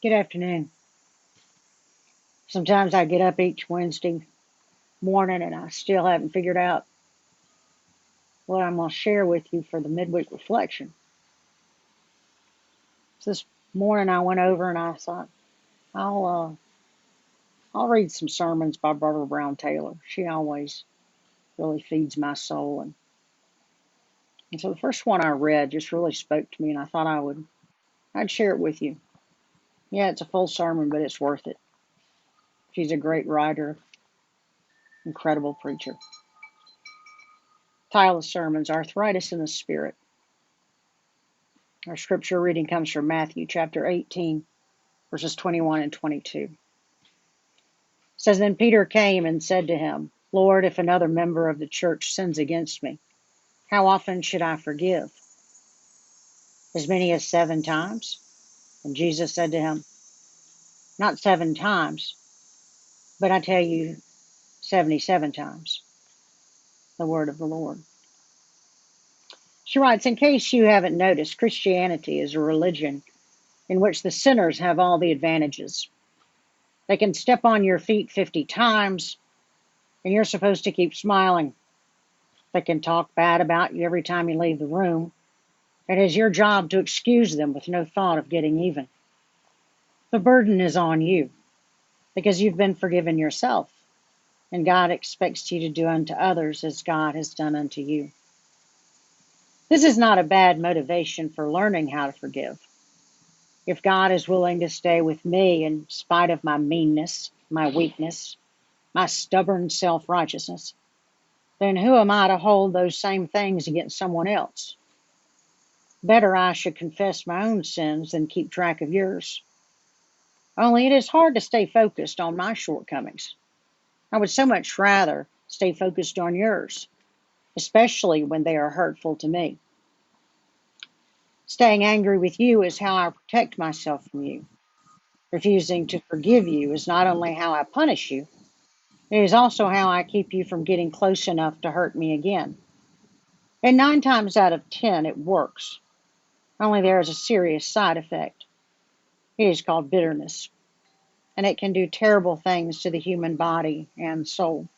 Good afternoon. Sometimes I get up each Wednesday morning and I still haven't figured out what I'm going to share with you for the midweek reflection. So this morning I went over and I thought I'll read some sermons by Barbara Brown Taylor. She always really feeds my soul, and so the first one I read just really spoke to me, and I thought I'd share it with you. Yeah, it's a full sermon, but it's worth it. She's a great writer, incredible preacher. Title of the sermon's Arthritis in the Spirit. Our scripture reading comes from Matthew chapter 18, verses 21 and 22. It says, Then Peter came and said to him, Lord, if another member of the church sins against me, how often should I forgive? As many as 7 times? And Jesus said to him, Not 7 times, but I tell you 77 times. The word of the Lord. She writes, in case you haven't noticed, Christianity is a religion in which the sinners have all the advantages. They can step on your feet 50 times, and you're supposed to keep smiling. They can talk bad about you every time you leave the room. It is your job to excuse them with no thought of getting even. The burden is on you because you've been forgiven yourself, and God expects you to do unto others as God has done unto you. This is not a bad motivation for learning how to forgive. If God is willing to stay with me in spite of my meanness, my weakness, my stubborn self-righteousness, then who am I to hold those same things against someone else? Better I should confess my own sins than keep track of yours. Only it is hard to stay focused on my shortcomings. I would so much rather stay focused on yours, especially when they are hurtful to me. Staying angry with you is how I protect myself from you. Refusing to forgive you is not only how I punish you, it is also how I keep you from getting close enough to hurt me again. And 9 times out of 10, it works. Only there is a serious side effect. It is called bitterness, and it can do terrible things to the human body and soul.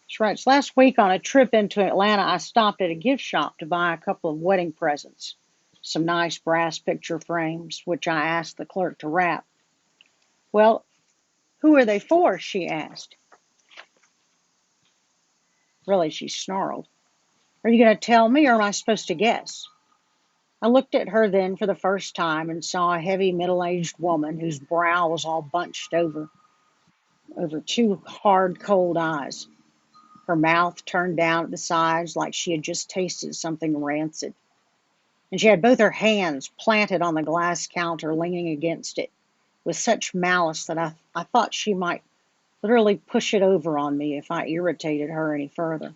She writes, last week on a trip into Atlanta, I stopped at a gift shop to buy a couple of wedding presents, some nice brass picture frames, which I asked the clerk to wrap. Well, who are they for? She asked. Really, she snarled. Are you going to tell me, or am I supposed to guess? I looked at her then for the first time and saw a heavy middle-aged woman whose brow was all bunched over 2 hard, cold eyes. Her mouth turned down at the sides like she had just tasted something rancid. And she had both her hands planted on the glass counter, leaning against it, with such malice that I thought she might literally push it over on me if I irritated her any further.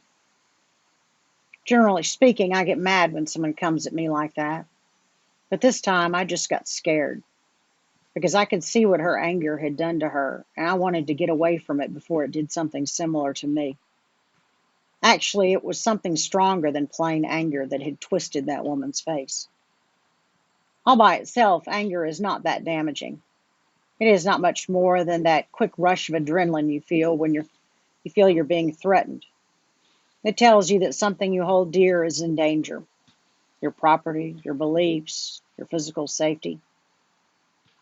Generally speaking, I get mad when someone comes at me like that. But this time I just got scared because I could see what her anger had done to her, and I wanted to get away from it before it did something similar to me. Actually, it was something stronger than plain anger that had twisted that woman's face. All by itself, anger is not that damaging. It is not much more than that quick rush of adrenaline you feel when you feel you're being threatened. It tells you that something you hold dear is in danger. Your property, your beliefs, your physical safety.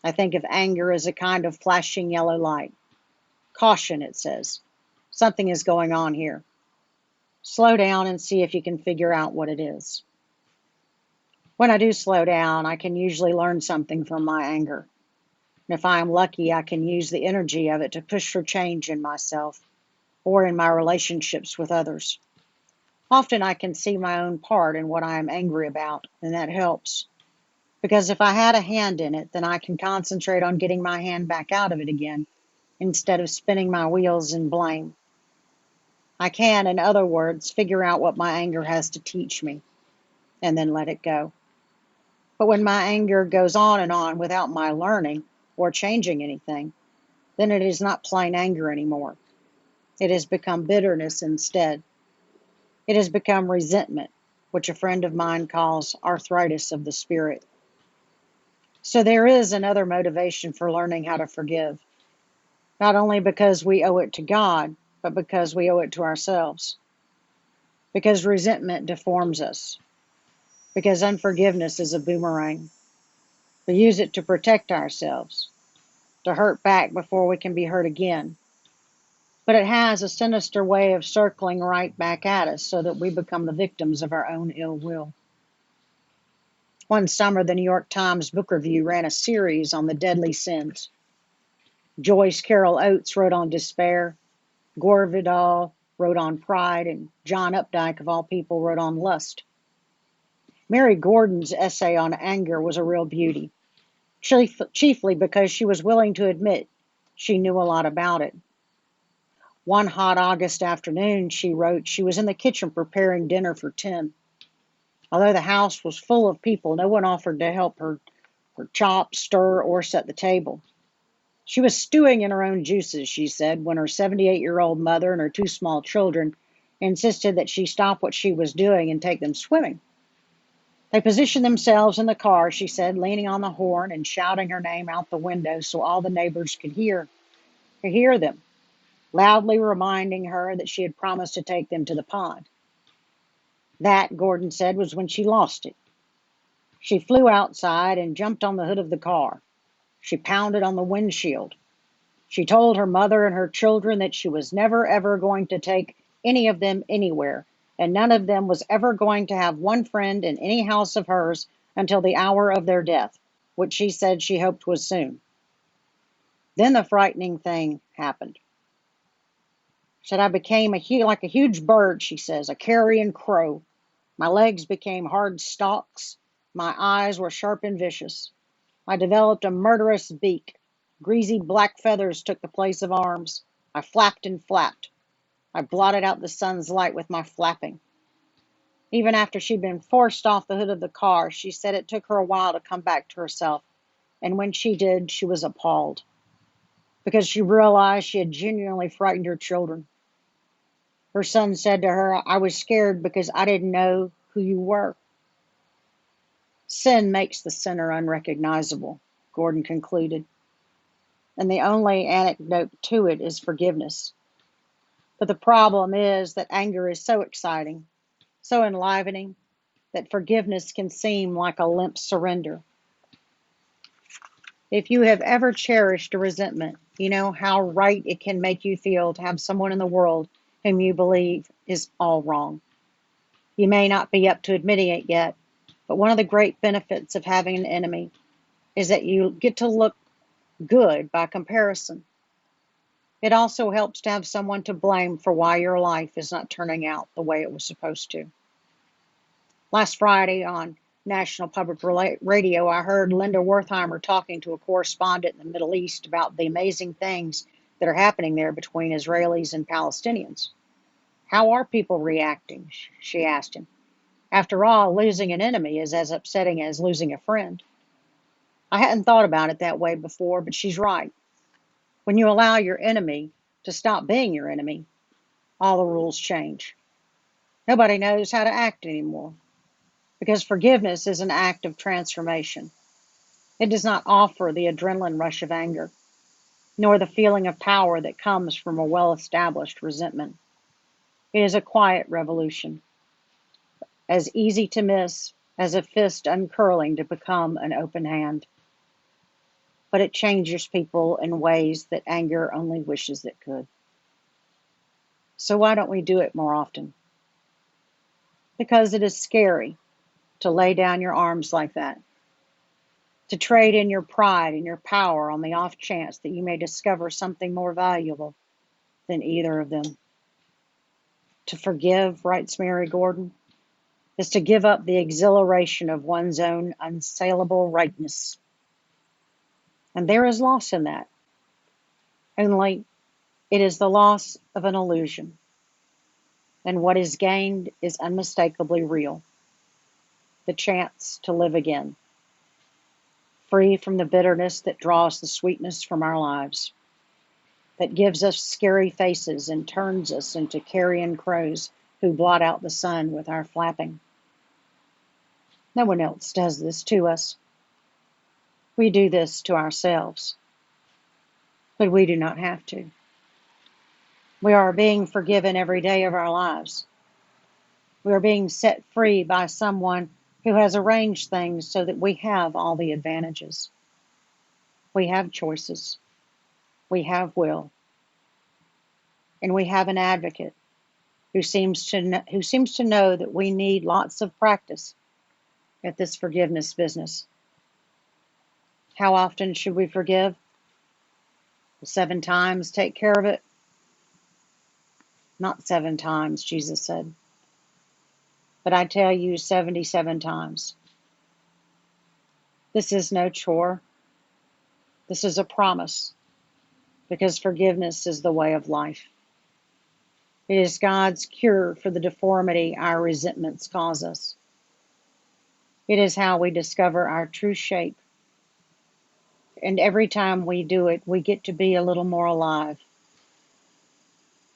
I think of anger as a kind of flashing yellow light. Caution, it says. Something is going on here. Slow down and see if you can figure out what it is. When I do slow down, I can usually learn something from my anger. And if I am lucky, I can use the energy of it to push for change in myself or in my relationships with others. Often I can see my own part in what I am angry about, and that helps. Because if I had a hand in it, then I can concentrate on getting my hand back out of it again, instead of spinning my wheels in blame. I can, in other words, figure out what my anger has to teach me, and then let it go. But when my anger goes on and on without my learning or changing anything, then it is not plain anger anymore. It has become bitterness instead. It has become resentment, which a friend of mine calls arthritis of the spirit. So there is another motivation for learning how to forgive, not only because we owe it to God, but because we owe it to ourselves. Because resentment deforms us. Because unforgiveness is a boomerang. We use it to protect ourselves, to hurt back before we can be hurt again. But it has a sinister way of circling right back at us so that we become the victims of our own ill will. One summer, the New York Times Book Review ran a series on the deadly sins. Joyce Carol Oates wrote on despair, Gore Vidal wrote on pride, and John Updike, of all people, wrote on lust. Mary Gordon's essay on anger was a real beauty, chiefly because she was willing to admit she knew a lot about it. One hot August afternoon, she wrote, she was in the kitchen preparing dinner for 10. Although the house was full of people, no one offered to help her chop, stir, or set the table. She was stewing in her own juices, she said, when her 78-year-old mother and her two small children insisted that she stop what she was doing and take them swimming. They positioned themselves in the car, she said, leaning on the horn and shouting her name out the window so all the neighbors could hear them, loudly reminding her that she had promised to take them to the pond. That, Gordon said, was when she lost it. She flew outside and jumped on the hood of the car. She pounded on the windshield. She told her mother and her children that she was never, ever going to take any of them anywhere, and none of them was ever going to have one friend in any house of hers until the hour of their death, which she said she hoped was soon. Then the frightening thing happened. She said, I became like a huge bird, she says, a carrion crow. My legs became hard stalks. My eyes were sharp and vicious. I developed a murderous beak. Greasy black feathers took the place of arms. I flapped and flapped. I blotted out the sun's light with my flapping. Even after she'd been forced off the hood of the car, she said it took her a while to come back to herself. And when she did, she was appalled, because she realized she had genuinely frightened her children. Her son said to her, I was scared because I didn't know who you were. Sin makes the sinner unrecognizable, Gordon concluded, and the only antidote to it is forgiveness. But the problem is that anger is so exciting, so enlivening, that forgiveness can seem like a limp surrender. If you have ever cherished a resentment, you know how right it can make you feel to have someone in the world whom you believe is all wrong. You may not be up to admitting it yet, but one of the great benefits of having an enemy is that you get to look good by comparison. It also helps to have someone to blame for why your life is not turning out the way it was supposed to. Last Friday on National Public Radio, I heard Linda Wertheimer talking to a correspondent in the Middle East about the amazing things that are happening there between Israelis and Palestinians. How are people reacting? She asked him. After all, losing an enemy is as upsetting as losing a friend. I hadn't thought about it that way before, but she's right. When you allow your enemy to stop being your enemy, all the rules change. Nobody knows how to act anymore, because forgiveness is an act of transformation. It does not offer the adrenaline rush of anger, nor the feeling of power that comes from a well-established resentment. It is a quiet revolution, as easy to miss as a fist uncurling to become an open hand. But it changes people in ways that anger only wishes it could. So why don't we do it more often? Because it is scary to lay down your arms like that, to trade in your pride and your power on the off chance that you may discover something more valuable than either of them. To forgive, writes Mary Gordon, is to give up the exhilaration of one's own unassailable rightness. And there is loss in that. Only it is the loss of an illusion. And what is gained is unmistakably real. The chance to live again, free from the bitterness that draws the sweetness from our lives, that gives us scary faces and turns us into carrion crows who blot out the sun with our flapping. No one else does this to us. We do this to ourselves, but we do not have to. We are being forgiven every day of our lives. We are being set free by someone who has arranged things so that we have all the advantages. We have choices. We have will. And we have an advocate who seems to know that we need lots of practice at this forgiveness business. How often should we forgive? 7 times take care of it? Not 7 times, Jesus said. But I tell you 77 times. This is no chore. This is a promise, because forgiveness is the way of life. It is God's cure for the deformity our resentments cause us. It is how we discover our true shape. And every time we do it, we get to be a little more alive.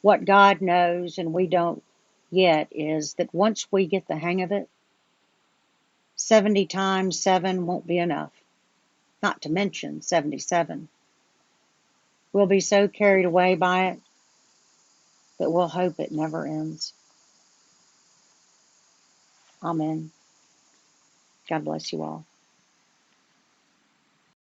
What God knows and we don't yet is that once we get the hang of it, 70 times 7 won't be enough, not to mention 77. We'll be so carried away by it that we'll hope it never ends. Amen. God bless you all.